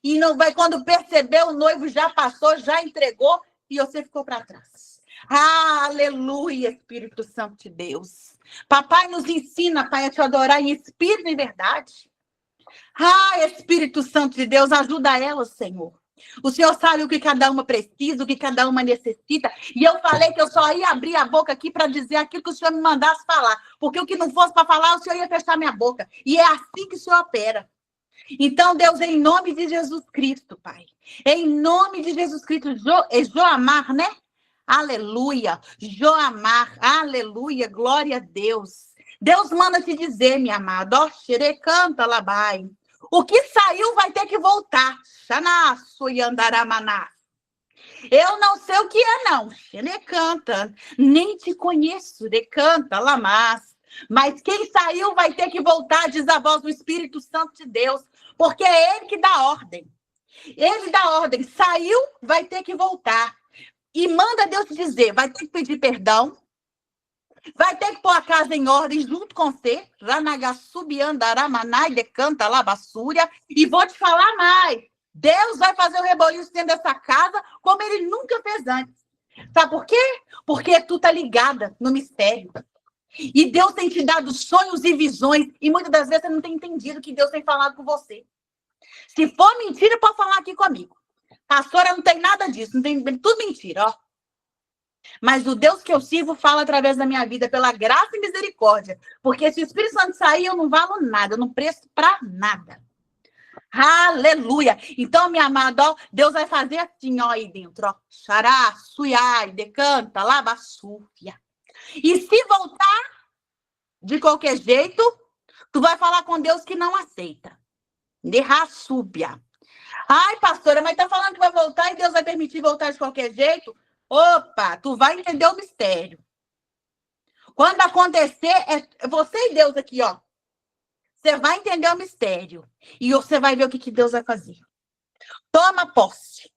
e não vai, quando perceber, o noivo já passou, já entregou e você ficou para trás. Aleluia, Espírito Santo de Deus. Papai nos ensina, Pai, a te adorar em espírito e em verdade. Espírito Santo de Deus, ajuda ela, Senhor. O Senhor sabe o que cada uma precisa, o que cada uma necessita. E eu falei que eu só ia abrir a boca aqui para dizer aquilo que o Senhor me mandasse falar. Porque o que não fosse para falar, o Senhor ia fechar minha boca. E é assim que o Senhor opera. Então, Deus, em nome de Jesus Cristo, Pai. Em nome de Jesus Cristo, Joamar, né? Aleluia, Joamar, aleluia, glória a Deus. Deus manda te dizer, minha amada, ó, xerecanta labai. O que saiu vai ter que voltar. Xanaço e andaramaná. Eu não sei o que é, não. Xerecanta, nem te conheço, decanta, lamás. Mas quem saiu vai ter que voltar, diz a voz do Espírito Santo de Deus, porque é ele que dá ordem. Ele dá ordem, saiu, vai ter que voltar. E manda Deus te dizer, vai ter que pedir perdão, vai ter que pôr a casa em ordem junto com você, Ranagasubiandaramanai decanta labassúria, e vou te falar mais, Deus vai fazer o reboliço dentro dessa casa como ele nunca fez antes. Sabe por quê? Porque tu tá ligada no mistério. E Deus tem te dado sonhos e visões, e muitas das vezes você não tem entendido que Deus tem falado com você. Se for mentira, pode falar aqui comigo. Pastora, não tem nada disso, não tem tudo mentira, ó. Mas o Deus que eu sirvo fala através da minha vida, pela graça e misericórdia. Porque se o Espírito Santo sair, eu não valo nada, eu não presto para nada. Aleluia! Então, minha amada, ó, Deus vai fazer assim, ó, aí dentro, ó. Xará, suiai, decanta, labassúfia. E se voltar de qualquer jeito, tu vai falar com Deus que não aceita. Derraçúbia. Ai, pastora, mas tá falando que vai voltar e Deus vai permitir voltar de qualquer jeito? Opa, tu vai entender o mistério. Quando acontecer, é você e Deus aqui, ó. Você vai entender o mistério. E você vai ver o que Deus vai fazer. Toma posse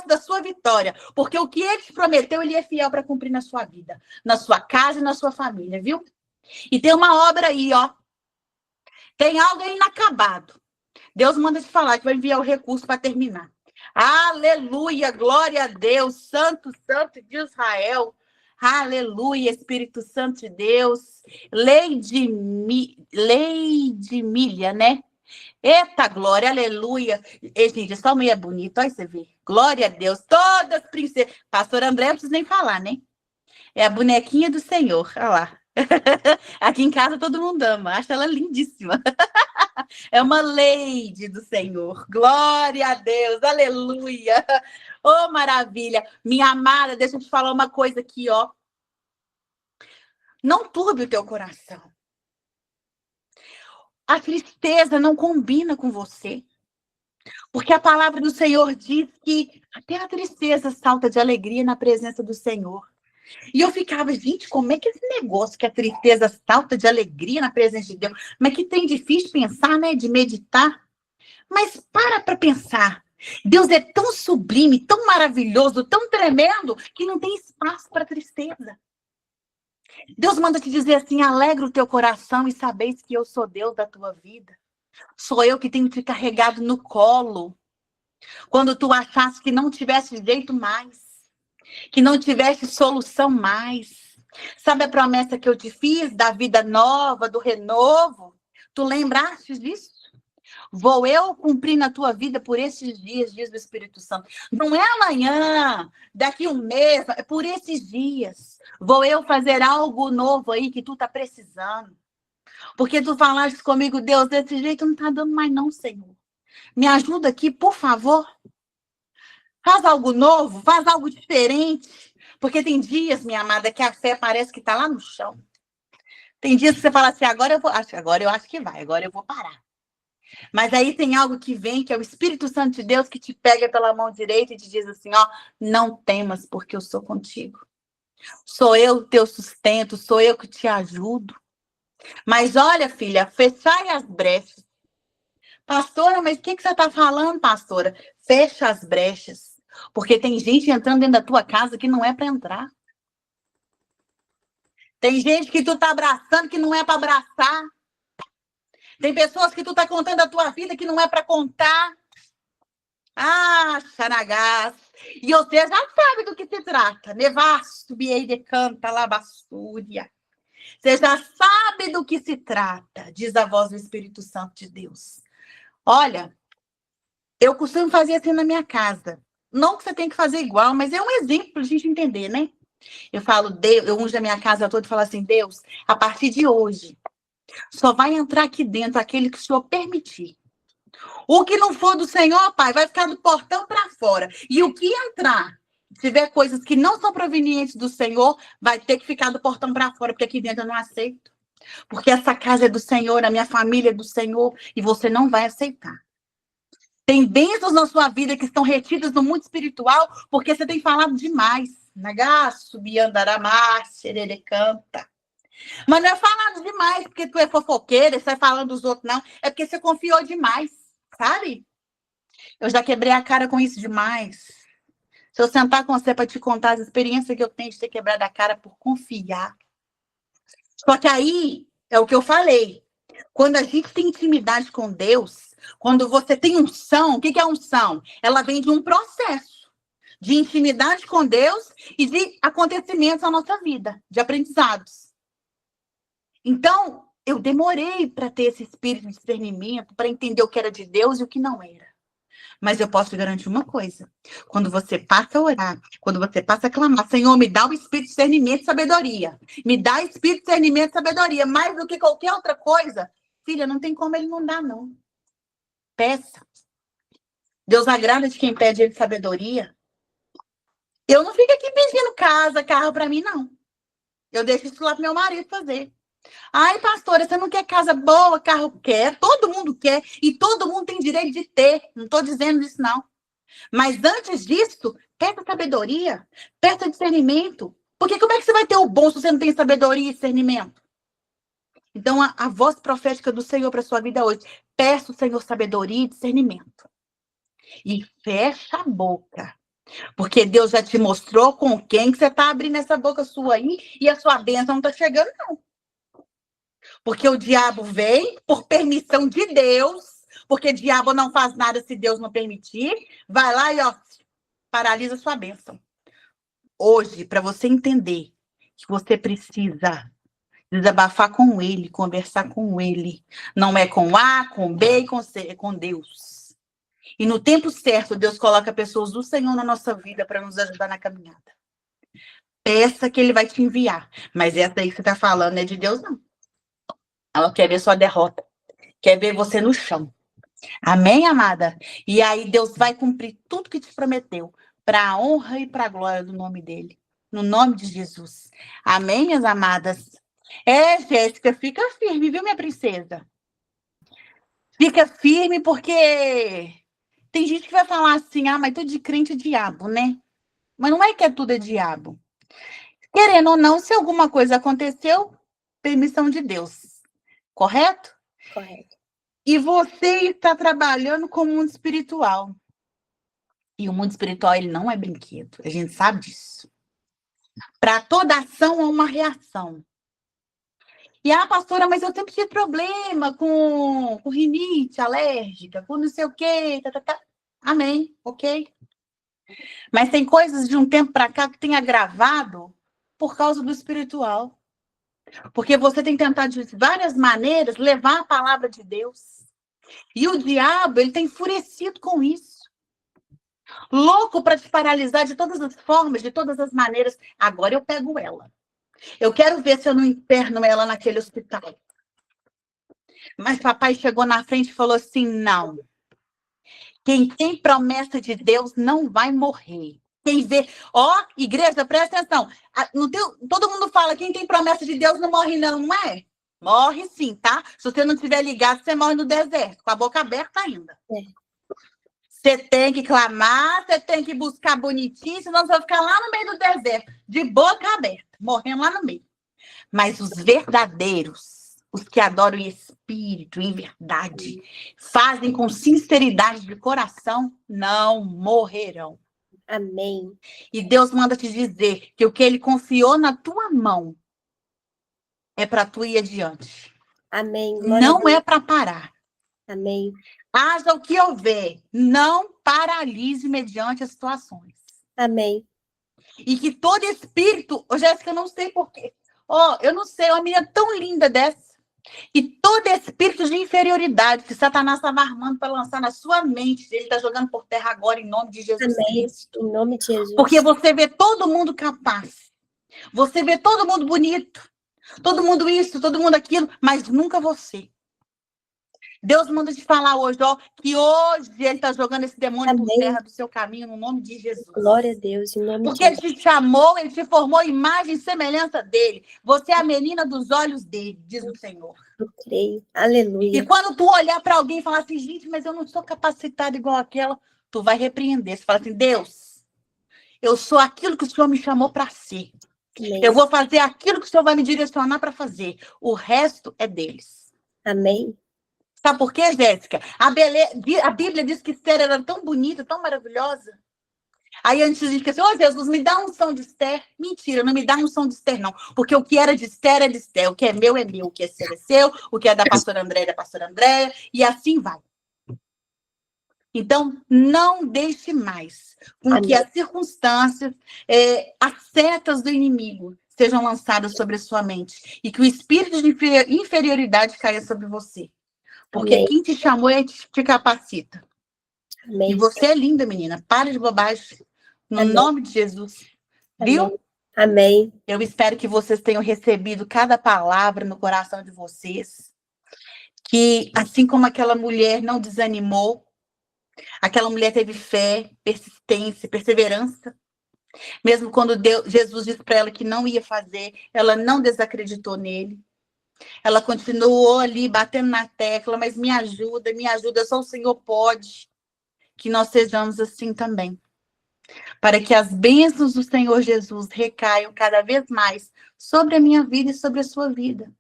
da sua vitória. Porque o que ele te prometeu, ele é fiel para cumprir na sua vida. Na sua casa e na sua família, viu? E tem uma obra aí, ó. Tem algo inacabado. Deus manda te falar que vai enviar o recurso para terminar. Aleluia, glória a Deus, Santo, Santo de Israel. Aleluia, Espírito Santo de Deus. Lei de milha, né? Eita, glória, aleluia. E, gente, essa mulher é bonita, olha você vê. Glória a Deus, todas princesas. Pastor André, não precisa nem falar, né? É a bonequinha do Senhor, olha lá. Aqui em casa todo mundo ama, acho ela lindíssima. É uma lady do Senhor. Glória a Deus, aleluia. Oh, maravilha. Minha amada, deixa eu te falar uma coisa aqui, ó. Não turbe o teu coração. A tristeza não combina com você. Porque a palavra do Senhor diz que até a tristeza salta de alegria na presença do Senhor. E eu ficava, gente, como é que esse negócio que a tristeza salta de alegria na presença de Deus? Mas que tem difícil pensar, né? De meditar. Mas para pensar. Deus é tão sublime, tão maravilhoso, tão tremendo, que não tem espaço para tristeza. Deus manda te dizer assim: alegra o teu coração e sabeis que eu sou Deus da tua vida. Sou eu que tenho te carregado no colo. Quando tu achaste que não tivesse jeito mais, que não tivesse solução mais. Sabe a promessa que eu te fiz da vida nova, do renovo? Tu lembraste disso? Vou eu cumprir na tua vida por esses dias, diz o Espírito Santo. Não é amanhã, daqui um mês, é por esses dias. Vou eu fazer algo novo aí que tu tá precisando. Porque tu falaste comigo, Deus, desse jeito não tá dando mais não, Senhor. Me ajuda aqui, por favor. Faz algo novo, faz algo diferente. Porque tem dias, minha amada, que a fé parece que tá lá no chão. Tem dias que você fala assim, agora eu acho que vai, agora eu vou parar. Mas aí tem algo que vem, que é o Espírito Santo de Deus, que te pega pela mão direita e te diz assim, ó, não temas, porque eu sou contigo. Sou eu teu sustento, sou eu que te ajudo. Mas olha, filha, fechai as brechas. Pastora, mas o que você está falando, pastora? Fecha as brechas. Porque tem gente entrando dentro da tua casa que não é para entrar. Tem gente que tu tá abraçando que não é para abraçar. Tem pessoas que tu tá contando a tua vida que não é para contar. Ah, Xanagás. E você já sabe do que se trata. Nevasto, Bieide canta, Labassúria. Você já sabe do que se trata, diz a voz do Espírito Santo de Deus. Olha, eu costumo fazer assim na minha casa. Não que você tem que fazer igual, mas é um exemplo para a gente entender, né? Eu falo, Deus, eu unjo a minha casa toda e falo assim, Deus, a partir de hoje, só vai entrar aqui dentro aquele que o Senhor permitir. O que não for do Senhor, Pai, vai ficar do portão para fora. E o que entrar, se tiver coisas que não são provenientes do Senhor, vai ter que ficar do portão para fora, porque aqui dentro eu não aceito. Porque essa casa é do Senhor, a minha família é do Senhor, e você não vai aceitar. Tem bênçãos na sua vida que estão retidas no mundo espiritual, porque você tem falado demais. Nagaço, biandaramá, serere canta. Mas não é falado demais porque tu é fofoqueira, você vai falando dos outros, não. É porque você confiou demais, sabe? Eu já quebrei a cara com isso demais. Se eu sentar com você para te contar as experiências que eu tenho de ter quebrado a cara por confiar. Só que aí é o que eu falei. Quando a gente tem intimidade com Deus, quando você tem unção, o que é unção? Ela vem de um processo de intimidade com Deus e de acontecimentos na nossa vida, de aprendizados. Então, eu demorei para ter esse espírito de discernimento, para entender o que era de Deus e o que não era. Mas eu posso te garantir uma coisa. Quando você passa a orar, quando você passa a clamar, Senhor, me dá o espírito de discernimento e sabedoria. Me dá espírito de discernimento e sabedoria. Mais do que qualquer outra coisa, filha, não tem como ele não dar, não. Peça. Deus agrada de quem pede ele sabedoria. Eu não fico aqui pedindo casa, carro para mim, não. Eu deixo isso lá pro meu marido fazer. Ai, pastora, você não quer casa boa, carro quer, todo mundo quer, e todo mundo tem direito de ter. Não estou dizendo isso, não. Mas antes disso, peça sabedoria, peça discernimento. Porque como é que você vai ter o bom se você não tem sabedoria e discernimento? Então, a voz profética do Senhor para sua vida hoje, peça o Senhor sabedoria e discernimento. E fecha a boca. Porque Deus já te mostrou com quem que você está abrindo essa boca sua aí e a sua bênção não está chegando, não. Porque o diabo vem por permissão de Deus, porque o diabo não faz nada se Deus não permitir, vai lá e ó, paralisa a sua bênção. Hoje, para você entender que você precisa desabafar com ele, conversar com ele, não é com A, com B e com C, é com Deus. E no tempo certo, Deus coloca pessoas do Senhor na nossa vida para nos ajudar na caminhada. Peça que ele vai te enviar. Mas essa aí que você está falando não é de Deus, não. Ela quer ver sua derrota. Quer ver você no chão. Amém, amada? E aí Deus vai cumprir tudo que te prometeu. Para a honra e para a glória do nome dele. No nome de Jesus. Amém, minhas amadas? Jéssica, fica firme, viu, minha princesa? Fica firme, porque tem gente que vai falar assim, ah, mas tudo de crente é diabo, né? Mas não é que tudo é diabo. Querendo ou não, se alguma coisa aconteceu, permissão de Deus, correto? Correto. E você está trabalhando com o mundo espiritual. E o mundo espiritual, ele não é brinquedo. A gente sabe disso. Para toda ação há uma reação. E pastora, mas eu sempre tive problema com rinite alérgica, com não sei o quê. Tá. Amém, ok. Mas tem coisas de um tempo para cá que tem agravado por causa do espiritual. Porque você tem tentado de várias maneiras levar a palavra de Deus. E o diabo, ele tem enfurecido com isso. Louco para te paralisar de todas as formas, de todas as maneiras. Agora eu pego ela. Eu quero ver se eu não interno ela naquele hospital. Mas papai chegou na frente e falou assim, não. Quem tem promessa de Deus não vai morrer. Quem vê... Ó, igreja, presta atenção. Todo mundo fala, quem tem promessa de Deus não morre não, não é? Morre sim, tá? Se você não tiver ligado, você morre no deserto, com a boca aberta ainda. Você tem que clamar, você tem que buscar bonitinho, senão você vai ficar lá no meio do deserto, de boca aberta, morrendo lá no meio. Mas os verdadeiros, os que adoram em espírito, em verdade, fazem com sinceridade de coração, não morrerão. Amém. E Deus manda te dizer que o que ele confiou na tua mão é para tu ir adiante. Amém. Não é para parar. Amém. Haja o que houver, não paralise mediante as situações. Amém. E que todo espírito, Jéssica, eu não sei porquê. Eu não sei, uma menina tão linda dessa. E todo espírito de inferioridade que Satanás estava armando para lançar na sua mente, ele está jogando por terra agora em nome de Jesus Cristo. Em nome de Jesus. Porque você vê todo mundo capaz. Você vê todo mundo bonito. Todo mundo isso, todo mundo aquilo, mas nunca você. Deus manda te falar hoje, que hoje ele está jogando esse demônio por terra do seu caminho, no nome de Jesus. Glória a Deus, em nome Porque de Jesus. ele te chamou, ele te formou imagem e semelhança dele. Você é a menina dos olhos dele, diz o Senhor. Eu creio. Aleluia. E quando tu olhar para alguém e falar assim, gente, mas eu não sou capacitada igual aquela, tu vai repreender. Você fala assim, Deus, eu sou aquilo que o Senhor me chamou para ser. Amém. Eu vou fazer aquilo que o Senhor vai me direcionar para fazer. O resto é deles. Amém. Sabe por quê, Jéssica? A Bíblia diz que Esther era tão bonita, tão maravilhosa. Aí antes a gente fica assim, Jesus, me dá unção de Esther. Mentira, não me dá unção de Esther, não. Porque o que era de Esther é de Esther. O que é meu é meu. O que é seu é seu. O que é da pastora Andréia é da pastora Andréia. E assim vai. Então, não deixe mais com que as circunstâncias, as setas do inimigo sejam lançadas sobre a sua mente. E que o espírito de inferioridade caia sobre você. Porque Amém. quem te chamou te capacita. Amém. E você é linda, menina. Para de bobagem. No nome de Jesus. Viu? Amém. Eu espero que vocês tenham recebido cada palavra no coração de vocês. Que, assim como aquela mulher não desanimou, aquela mulher teve fé, persistência, perseverança. Mesmo quando Jesus disse para ela que não ia fazer, ela não desacreditou nele. Ela continuou ali batendo na tecla, mas me ajuda, só o Senhor pode. Que nós sejamos assim também. Para que as bênçãos do Senhor Jesus recaiam cada vez mais sobre a minha vida e sobre a sua vida.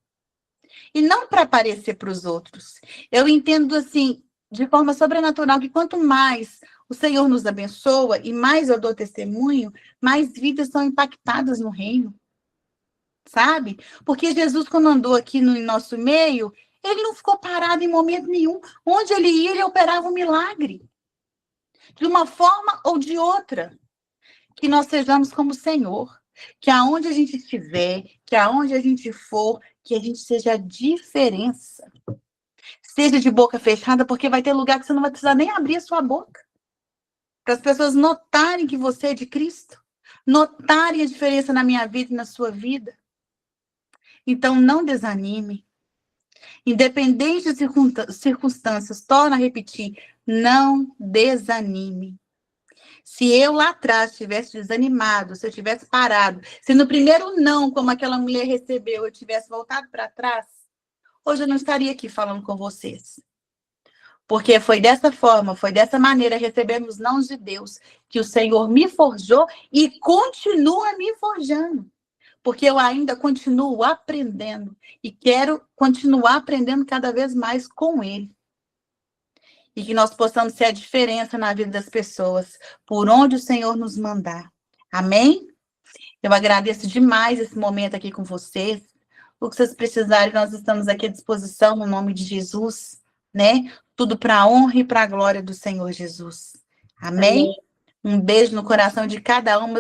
E não para aparecer para os outros. Eu entendo assim, de forma sobrenatural, que quanto mais o Senhor nos abençoa e mais eu dou testemunho, mais vidas são impactadas no reino. Sabe? Porque Jesus, quando andou aqui no nosso meio, ele não ficou parado em momento nenhum. Onde ele ia, ele operava um milagre. De uma forma ou de outra. Que nós sejamos como o Senhor. Que aonde a gente estiver, que aonde a gente for, que a gente seja a diferença. Seja de boca fechada, porque vai ter lugar que você não vai precisar nem abrir a sua boca. Para as pessoas notarem que você é de Cristo. Notarem a diferença na minha vida e na sua vida. Então, não desanime. Independente de circunstâncias, torno a repetir, não desanime. Se eu lá atrás tivesse desanimado, se eu tivesse parado, se no primeiro não, como aquela mulher recebeu, eu tivesse voltado para trás, hoje eu não estaria aqui falando com vocês. Porque foi dessa forma, foi dessa maneira, recebendo os nãos de Deus, que o Senhor me forjou e continua me forjando. Porque eu ainda continuo aprendendo e quero continuar aprendendo cada vez mais com Ele. E que nós possamos ser a diferença na vida das pessoas, por onde o Senhor nos mandar. Amém? Eu agradeço demais esse momento aqui com vocês. O que vocês precisarem, nós estamos aqui à disposição, no nome de Jesus, né? Tudo para a honra e para a glória do Senhor Jesus. Amém? Amém. Um beijo no coração de cada uma,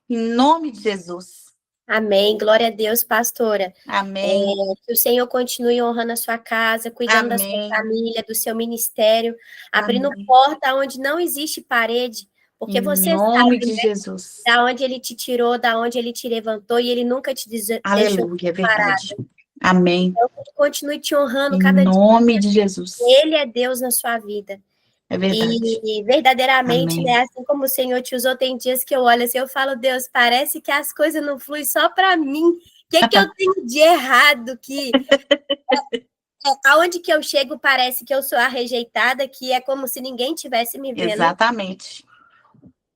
em nome de Jesus. Amém. Glória a Deus, pastora. Amém. Que o Senhor continue honrando a sua casa, cuidando da sua Amém. família, do seu ministério, abrindo Amém. porta onde não existe parede, porque Em você nome sabe, de né, Jesus. da onde Ele te tirou, da onde Ele te levantou, e Ele nunca te deixou Aleluia, é verdade. Amém. Então, que Ele continue te honrando Em cada dia. nome de Jesus. Ele é Deus na sua vida. É verdade. E verdadeiramente, Amém. né, assim como o Senhor te usou, tem dias que eu olho assim, eu falo, Deus, parece que as coisas não fluem só para mim. O que eu tenho de errado? Aonde que eu chego parece que eu sou a rejeitada, que é como se ninguém tivesse me vendo. Exatamente.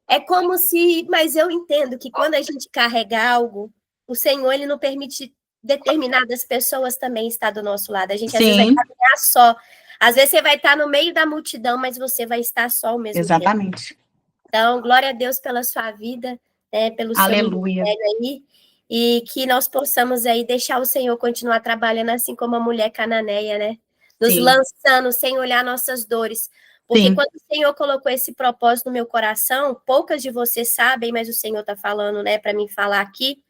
É como se... Mas eu entendo que quando a gente carrega algo, o Senhor, Ele não permite determinadas pessoas também estar do nosso lado. A gente, às vezes, vai caminhar só. Às vezes, você vai estar no meio da multidão, mas você vai estar só ao mesmo tempo. Exatamente. Então, glória a Deus pela sua vida, né, pelo seu Aleluia. ministério aí, e que nós possamos aí deixar o Senhor continuar trabalhando assim como a mulher cananeia, né? Nos Sim. lançando sem olhar nossas dores. Porque Sim. quando o Senhor colocou esse propósito no meu coração, poucas de vocês sabem, mas o Senhor está falando, né, para mim falar aqui,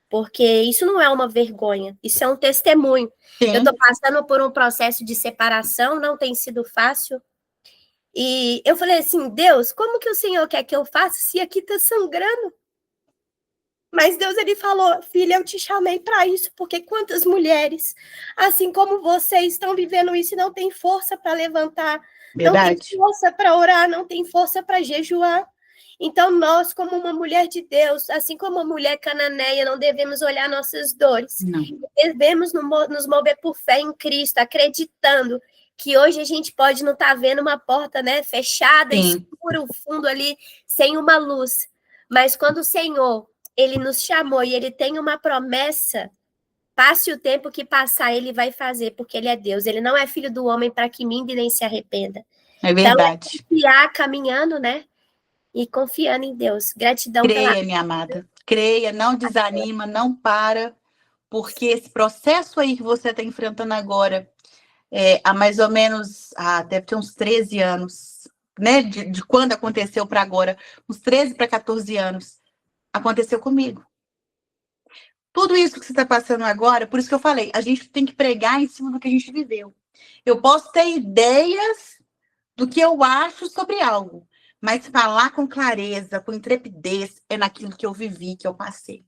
porque isso não é uma vergonha, isso é um testemunho. Sim. Eu estou passando por um processo de separação, não tem sido fácil. E eu falei assim, Deus, como que o Senhor quer que eu faça se aqui está sangrando? Mas Deus, Ele falou, filha, eu te chamei para isso, porque quantas mulheres, assim como vocês, estão vivendo isso e não tem força para levantar, Verdade. não tem força para orar, não tem força para jejuar. Então, nós, como uma mulher de Deus, assim como a mulher cananeia, não devemos olhar nossas dores. Não. Devemos nos mover por fé em Cristo, acreditando que hoje a gente pode não estar vendo uma porta, né, fechada, Sim. escura, o fundo ali, sem uma luz. Mas quando o Senhor, Ele nos chamou e Ele tem uma promessa, passe o tempo que passar, Ele vai fazer, porque Ele é Deus. Ele não é filho do homem para que minde nem se arrependa. É verdade. Então, é confiar caminhando, né? E confiando em Deus. Gratidão Creia, minha amada. Creia, não desanima, não para, porque esse processo aí que você está enfrentando agora, há mais ou menos, deve ter uns 13 anos, né? De quando aconteceu para agora, uns 13 para 14 anos, aconteceu comigo. Tudo isso que você está passando agora, por isso que eu falei, a gente tem que pregar em cima do que a gente viveu. Eu posso ter ideias do que eu acho sobre algo, mas falar com clareza, com intrepidez, é naquilo que eu vivi, que eu passei.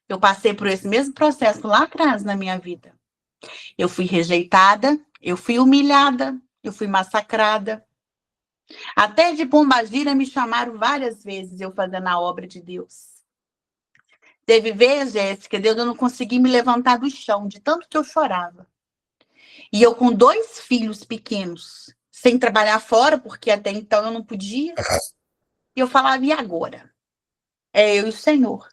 Eu passei por esse mesmo processo lá atrás na minha vida. Eu fui rejeitada, eu fui humilhada, eu fui massacrada. Até de Pombagira me chamaram várias vezes eu fazendo a obra de Deus. Teve vezes, Jéssica, Deus, eu não consegui me levantar do chão, de tanto que eu chorava. E eu com 2 filhos pequenos, sem trabalhar fora, porque até então eu não podia. E eu falava, e agora? É eu e o Senhor.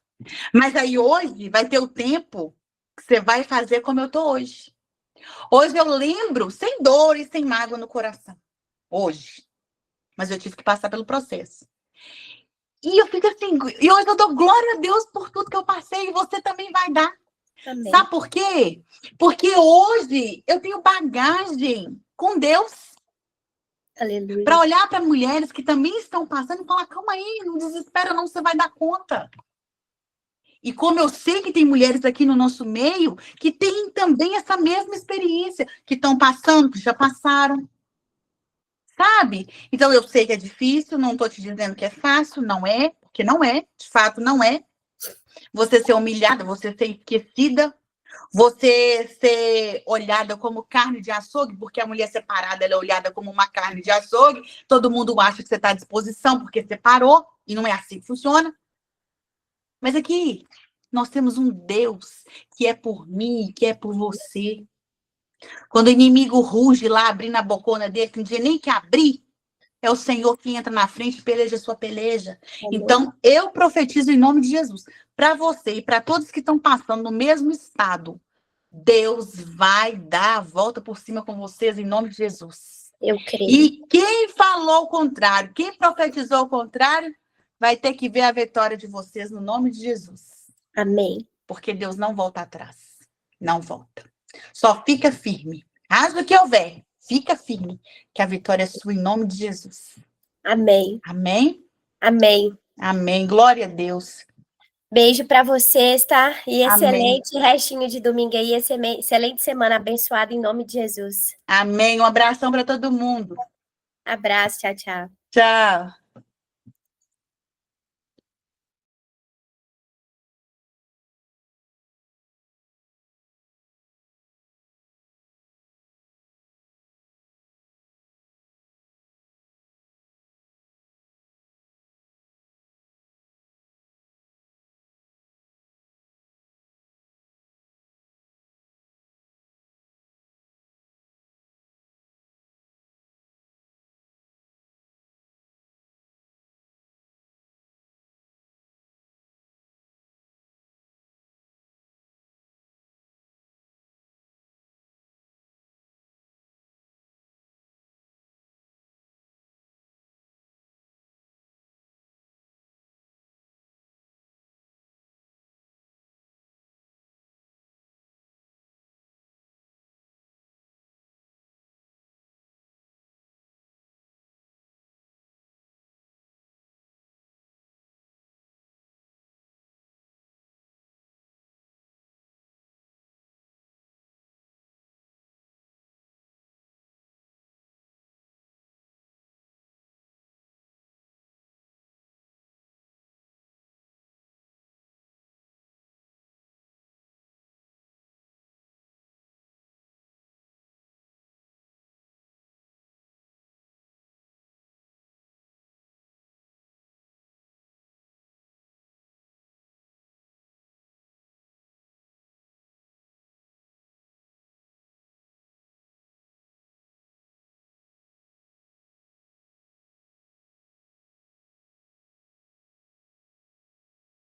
Mas aí hoje vai ter o tempo que você vai fazer como eu estou hoje. Hoje eu lembro, sem dor e sem mágoa no coração. Hoje. Mas eu tive que passar pelo processo. E eu fico assim, e hoje eu dou glória a Deus por tudo que eu passei, e você também vai dar. Amém. Sabe por quê? Porque hoje eu tenho bagagem com Deus. Aleluia. Para olhar para mulheres que também estão passando e falar, calma aí, não desespera não, você vai dar conta. E como eu sei que tem mulheres aqui no nosso meio que têm também essa mesma experiência, que estão passando, que já passaram. Sabe? Então eu sei que é difícil, não estou te dizendo que é fácil, não é, porque não é, de fato não é. Você ser humilhada, você ser esquecida, você ser olhada como carne de açougue, porque a mulher separada ela é olhada como uma carne de açougue, todo mundo acha que você está à disposição porque separou, e não é assim que funciona. Mas aqui, nós temos um Deus que é por mim, que é por você. Quando o inimigo ruge lá, abrindo a bocona dele, que não tinha nem que abrir, é o Senhor que entra na frente e peleja a sua peleja. Amém. Então, eu profetizo em nome de Jesus. Para você e para todos que estão passando no mesmo estado, Deus vai dar a volta por cima com vocês em nome de Jesus. Eu creio. E quem falou o contrário, quem profetizou o contrário, vai ter que ver a vitória de vocês no nome de Jesus. Amém. Porque Deus não volta atrás. Não volta. Só fica firme. Haja o que houver, fica firme, que a vitória é sua em nome de Jesus. Amém. Amém? Amém. Amém. Glória a Deus. Beijo para vocês, tá? E Amém. excelente restinho de domingo aí, excelente semana abençoada em nome de Jesus. Amém. Um abração para todo mundo. Abraço, tchau, tchau. Tchau.